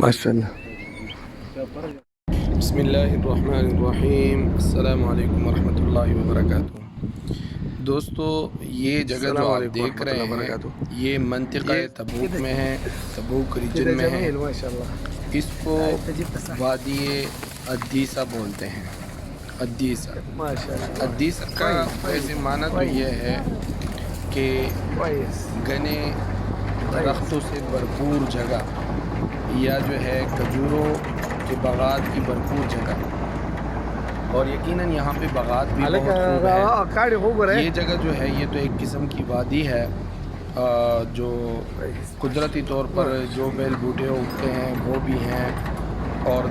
माशाल्लाह। बिस्मिल्लाहिर्रहमानिर्रहीम। अस्सलाम वालेकुम वरहमतुल्लाहि वबरकातुहू। दोस्तों, ये जगह जो आप देख रहे हैं ये मंतिक़ा तबूक में है, तबूक रीजन में है। इसको वादी अद्दीसा बोलते हैं। अद्दीसा का वैसे माना तो ये है कि घने दरख्तों से भरपूर जगह या जो है खजूरों के बागात की भरपूर जगह, और यकीनन यहाँ पे बागात भी बहुत खूब है। ये जगह जो है ये तो एक किस्म की वादी है जो कुदरती तौर पर जो बेल बूटे उगते हैं वो भी हैं और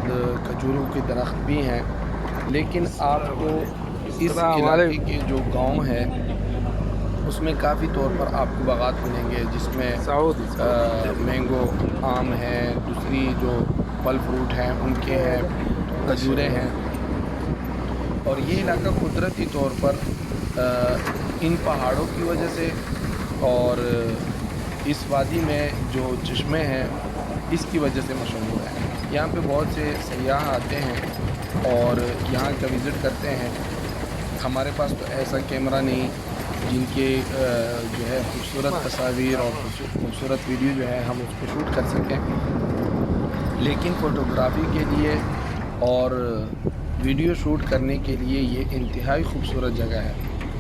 खजूरों के दरख्त भी हैं, लेकिन आपको इस इलाके के जो गांव है उसमें काफ़ी तौर पर आपको बागात मिलेंगे जिसमें मैंगो आम है, दूसरी जो फल फ्रूट हैं उनके हैं, खजूरें हैं। और ये इलाका कुदरती तौर पर इन पहाड़ों की वजह से और इस वादी में जो चश्मे हैं इसकी वजह से मशहूर है। यहाँ पे बहुत से सयाह आते हैं और यहाँ का विज़िट करते हैं। हमारे पास तो ऐसा कैमरा नहीं जिनके जो है खूबसूरत तस्वीर और खूबसूरत वीडियो जो है हम उसको शूट कर सकें, लेकिन फ़ोटोग्राफ़ी के लिए और वीडियो शूट करने के लिए ये इंतहाई खूबसूरत जगह है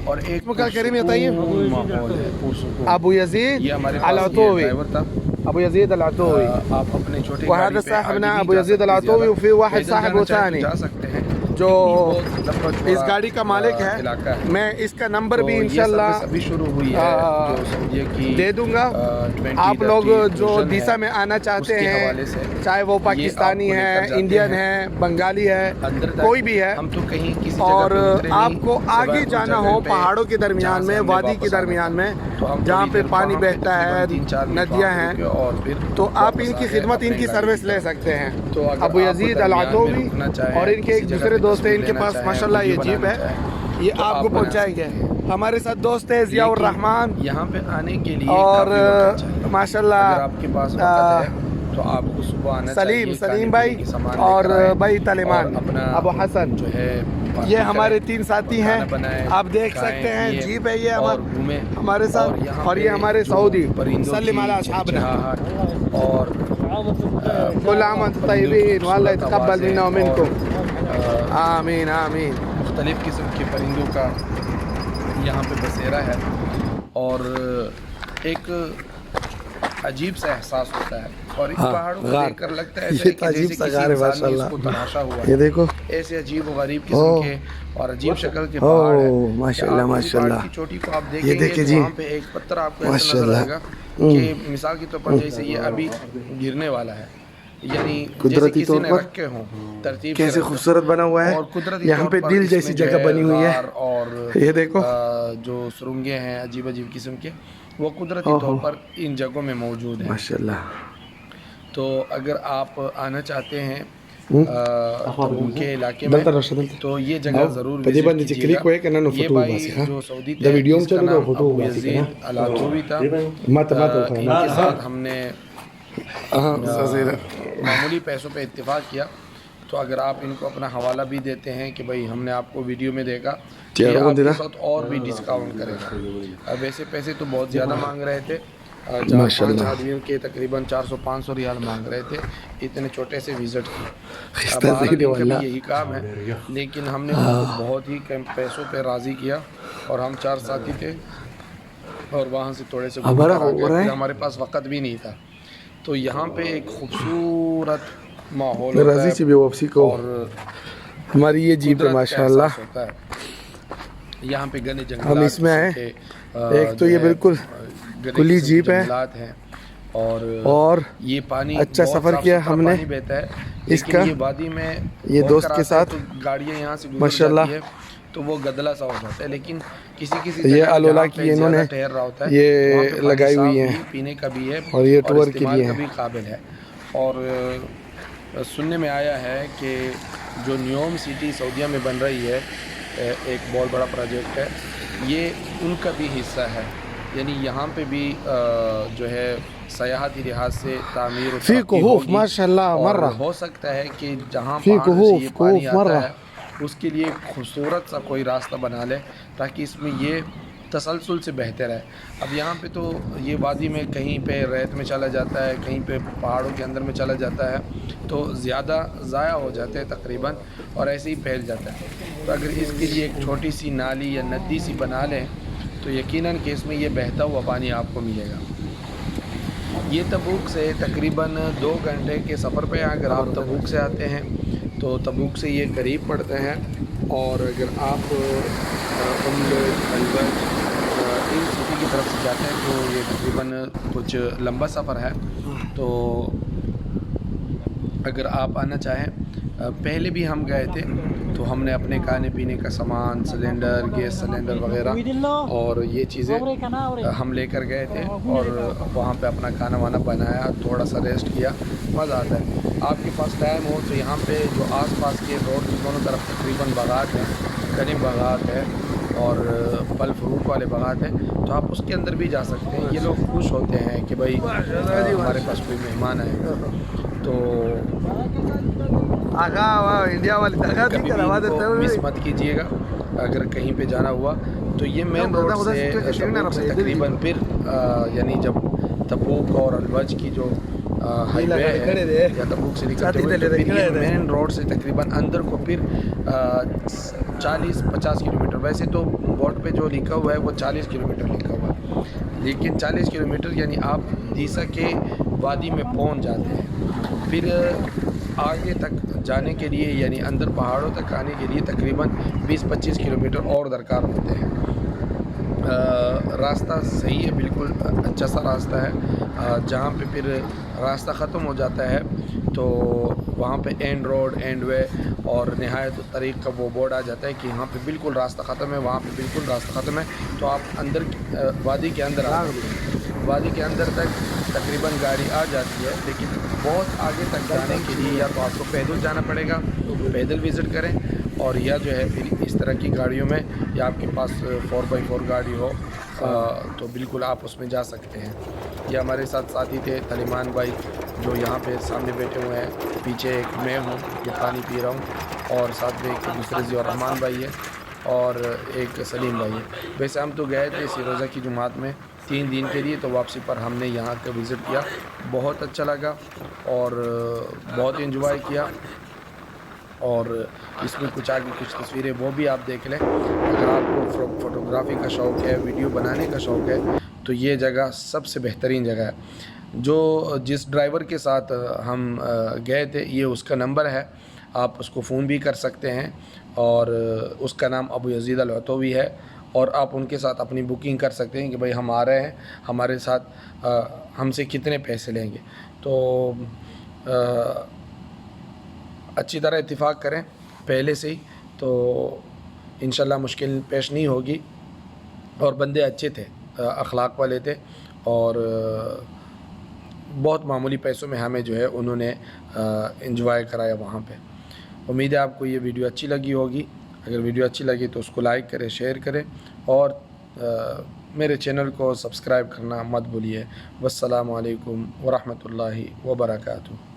और एक माहौल है। अबू यजीद ये हमारे पास ड्राइवर था अबू यजीद अल-अतवी, आप अपने छोटे वहादा साहबना अबू यजीद अल-अतवी और फिर वाहिद साहब थानी जा सकते हैं जो इस गाड़ी का मालिक है। मैं इसका नंबर भी इंशाल्लाह अभी शुरू हुई है जो समझिए कि दे दूंगा। आप लोग जो दिशा में आना चाहते हैं, चाहे वो पाकिस्तानी है, इंडियन है, बंगाली है, कोई भी है, हम तो कहीं किसी और आपको आगे जाना हो पहाड़ों के दरमियान में, वादी के दरमियान में जहाँ पे पानी बहता है, नदियाँ हैं, और फिर तो आप इनकी खिदमत, इनकी सर्विस ले सकते हैं। तो अबू यजीद अल-अतवी और इनके एक दूसरे दोस्त है, इनके पास माशाल्लाह ये जीप है, ये आपको पहुंचाएंगे। हमारे साथ दोस्त है ज़ियाउर रहमान, यहाँ पे आने के लिए और माशाल्लाह आपके पास वक्त है तो आपको सुबह आना चाहिए। सलीम भाई और भाई तलेमान अबू हसन जो है ये हमारे 3 साथी हैं। आप देख सकते हैं जीप है ये हमारे साथ, और ये हमारे सऊदी सल्लिम अला असहाबना और कुल आम वअंतुम तय्यबीन वअल्लाह यतक़ब्बल मिन्ना व मिनकुम आमीन आमीन। मुख्तलिफ़ किस्म के परिंदों का यहाँ पे बसेरा है और एक अजीब सा एहसास होता है और इन पहाड़ों को देखकर लगता है ये अजीब सा गार है माशाल्लाह। तमाशा हुआ ये देखो ऐसे अजीब व गरीब किस्म के और अजीब शक्ल के पहाड़ हैं माशाल्लाह माशाल्लाह। की चोटी को आप ये देखेंगे देखिए तो जी वहाँ पे एक पत्थर आपको ऐसा नजर आएगा कि मिसाल के तौर पर जैसे ये अभी गिरने वाला है, यानी कुदरती तौर पर रखे हों तरतीब कैसे खूबसूरत बना हुआ है। और कुदरती यहाँ पे दिल जैसी जगह बनी हुई है और ये देखो जो सुरंगें हैं अजीब अजीब किस्म के वो कुदरती तौर पर इन जगहों में मौजूद है माशाल्लाह। तो अगर आप आना चाहते हैं उनके इलाके में तो ये जगह जरूर विजिट कीजिएगा। ये भाई जो सऊदी थे इसका नाम अबू यजीद अल-अतवी था। इनके साथ हमने मामूली पैसों पे इत्तेफाक किया, तो अगर आप इनको अपना हवाला भी देते हैं कि भाई हमने आपको वीडियो में देखा, ये आपके साथ और भी डिस्काउंट करेगा। अब वैसे पैसे तो बहुत ज़्यादा मांग रहे थे, 4-5 आदमियों के तकरीबन 400-500 रियाल मांग रहे थे इतने छोटे से विज़िट की। यही काम है, लेकिन हमने उनको बहुत ही कम पैसों पे राज़ी किया और हम 4 साथी थे और वहाँ से थोड़े से हमारे पास वक़्त भी नहीं था। तो यहाँ पे एक खूबसूरत माहौल होता है और हमारी ये जीप है माशाल्लाह। यहाँ पे घने जंगलात हम इसमें हैं, एक तो ये बिल्कुल खुली जीप है और ये पानी अच्छा सफ़र किया हमने इसका ये वादी में ये दोस्त के साथ गाड़ियाँ यहाँ से माशाल्लाह। तो वो गदला सा हो जाता है, लेकिन किसी ये अलोला की इन्होंने ठहर रहा होता है ये लगाई हुई है, पीने का भी है और ये टूर के लिए भी काबिल है। और सुनने में आया है कि जो न्योम सिटी सऊदीया में बन रही है एक बहुत बड़ा प्रोजेक्ट है, ये उनका भी हिस्सा है یعنی یہاں پہ بھی جو ہے سیاحتی لحاظ سے تعمیر و فی ترقی کہوف ہوگی، ماشاء اللہ اور مرہ ہو سکتا ہے کہ جہاں فی پہاڑ سے یہ کہوف پانی مرہ آتا ہے اس کے لیے خوبصورت سا کوئی راستہ بنا لے تاکہ اس میں یہ تسلسل سے بہتے رہے۔ اب یہاں پہ تو یہ وادی میں کہیں پہ ریت میں چلا جاتا ہے، کہیں پہ پہاڑوں کے اندر میں چلا جاتا ہے، تو زیادہ ضائع ہو جاتے ہیں تقریباً، اور ایسے ہی پھیل جاتا ہے۔ تو اگر اس کے لیے ایک چھوٹی سی نالی یا ندی سی بنا لیں تو یقیناً کہ اس میں یہ بہتا ہوا پانی آپ کو ملے گا۔ یہ تبوک سے تقریباً 2 گھنٹے کے سفر پہ اگر آپ تبوک سے آتے ہیں تو تبوک سے یہ قریب پڑتے ہیں، اور اگر آپ البرج ان سٹی کی طرف سے جاتے ہیں تو یہ تقریباً کچھ لمبا سفر ہے۔ تو اگر آپ آنا چاہیں، پہلے بھی ہم گئے تھے تو ہم نے اپنے کھانے پینے کا سامان، سلنڈر، گیس سلنڈر وغیرہ اور یہ چیزیں ہم لے کر گئے تھے، اور وہاں پہ اپنا کھانا وانا بنایا، تھوڑا سا ریسٹ کیا، مزہ آتا ہے۔ آپ کے پاس ٹائم ہو تو یہاں پہ جو آس پاس کے روڈ کی دونوں طرف تقریباً باغات ہیں، گھنے باغات ہیں اور پھل فروٹ والے باغات ہیں، تو آپ اس کے اندر بھی جا سکتے ہیں۔ یہ لوگ خوش ہوتے ہیں کہ بھائی ہمارے پاس کوئی مہمان آئے گا، تو انڈیا والی کبھی بھی ان کو مس مت کیجیے گا۔ اگر کہیں پہ جانا ہوا تو یہ مین روڈ سے تبوک سے تقریباً پھر یعنی جب تبوک اور البرج کی جو ہائی وے ہے یا تبوک سے نکلتے ہوئے تو پھر یہ مین روڈ سے تقریباً اندر کو پھر 40-50 کلومیٹر، ویسے تو بورڈ پہ جو لکھا ہوا ہے وہ 40 کلومیٹر لکھا ہوا ہے، لیکن 40 کلومیٹر یعنی آپ دیسا کے وادی میں پہنچ جاتے ہیں۔ پھر آگے تک جانے کے لیے یعنی اندر پہاڑوں تک آنے کے لیے تقریباً 20-25 کلومیٹر اور درکار ہوتے ہیں۔ راستہ صحیح ہے، بالکل اچھا سا راستہ ہے۔ جہاں پہ پھر راستہ ختم ہو جاتا ہے تو وہاں پہ اینڈ روڈ، اینڈ وے اور نہایت الطریق کا وہ بورڈ آ جاتا ہے کہ یہاں پہ بالکل راستہ ختم ہے، وہاں پہ بالکل راستہ ختم ہے، تو آپ اندر وادی کے اندر آ جاتے ہیں۔ وادی کے اندر تک تقریباً گاڑی آ جاتی ہے، لیکن بہت آگے تک جانے کے لیے یا تو آپ کو پیدل جانا پڑے گا، پیدل وزٹ کریں، اور یا جو ہے پھر اس طرح کی گاڑیوں میں، یا آپ کے پاس 4x4 گاڑی ہو تو بالکل آپ اس میں جا سکتے ہیں۔ یہ ہمارے ساتھ ساتھی تھے سلیمان بھائی جو یہاں پہ سامنے بیٹھے ہوئے ہیں، پیچھے ایک میں ہوں جو پانی پی رہا ہوں، اور ساتھ میں ایک دوسرے ضیاء الرحمن بھائی ہے اور ایک سلیم بھائی ہے۔ ویسے ہم تو گئے تھے اسی روزہ کی جمعات میں 3 دن کے لیے، تو واپسی پر ہم نے یہاں کا وزٹ کیا، بہت اچھا لگا اور بہت انجوائے کیا، اور اس میں کچھ آگے کچھ تصویریں وہ بھی آپ دیکھ لیں۔ اگر آپ کو فوٹوگرافی کا شوق ہے، ویڈیو بنانے کا شوق ہے، تو یہ جگہ سب سے بہترین جگہ ہے۔ جس ڈرائیور کے ساتھ ہم گئے تھے، یہ اس کا نمبر ہے، آپ اس کو فون بھی کر سکتے ہیں، اور اس کا نام ابو یزید العتوی ہے، اور آپ ان کے ساتھ اپنی بکنگ کر سکتے ہیں کہ بھائی ہم آ رہے ہیں، ہمارے ساتھ ہم سے کتنے پیسے لیں گے۔ تو اچھی طرح اتفاق کریں پہلے سے ہی، تو انشاءاللہ مشکل پیش نہیں ہوگی، اور بندے اچھے تھے، اخلاق والے تھے، اور بہت معمولی پیسوں میں ہمیں جو ہے انہوں نے انجوائے کرایا وہاں پہ۔ امید ہے آپ کو یہ ویڈیو اچھی لگی ہوگی۔ اگر ویڈیو اچھی لگی تو اس کو لائک کریں، شیئر کریں، اور میرے چینل کو سبسکرائب کرنا مت بھولیے۔ والسلام علیکم ورحمۃ اللہ وبرکاتہ۔